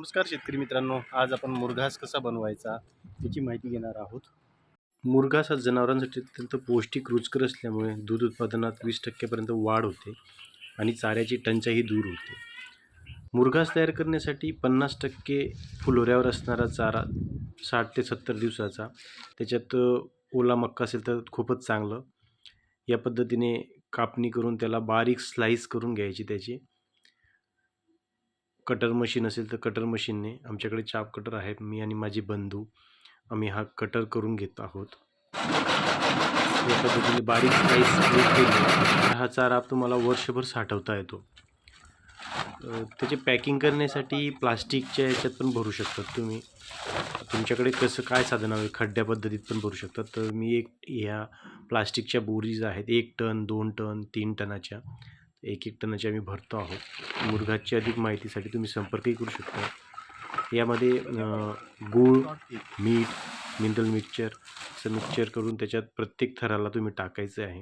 नमस्कार शेतकरी मित्रांनो, आज आपण मुरघास कसा बनवायचा याची माहिती घेणार आहोत. मुरघास हा जनावरांसाठी अत्यंत पौष्टिक, रुचकर असल्यामुळे दूध उत्पादनात 20% पर्यंत वाढ होते आणि चाऱ्याची टंचाई दूर होते. मुरघास तयार करण्यासाठी 50% फुलोऱ्यावर असणारा चारा 60 ते 70 दिवसाचा, त्याच्यात ओला मक्का असेल तर खूपच चांगलं. या पद्धतीने कापणी करून त्याला बारीक स्लाईस करून घ्यायची. त्याची कटर मशीन असेल तर कटर मशीनने, आमच्याकडे चाप कटर आहेत, मी आणि माझे बंधू आम्ही हा कटर करून घेत आहोत. या पद्धतीने बारीक स्लाईस केली हा चारा तुम्हाला वर्षभर साठवता येतो. त्याचे पॅकिंग करण्यासाठी प्लास्टिकच्या याच्यात पण भरू शकतात तुम्ही. तुमच्याकडे कसं काय साधन हवे, खड्ड्या पद्धतीत पण भरू शकतात. तर मी ह्या प्लास्टिकच्या बोरीज आहेत, 1 टन, 2 टन, 3 टनाच्या, 1-1 टनाच्या आम्ही भरतो आहोत. मुरघासची अधिक माहितीसाठी तुम्ही संपर्कही करू शकता. यामध्ये गूळ, मीठ, मिनरल मिक्सचर असं मिक्सचर करून त्याच्यात प्रत्येक थराला तुम्ही टाकायचं आहे.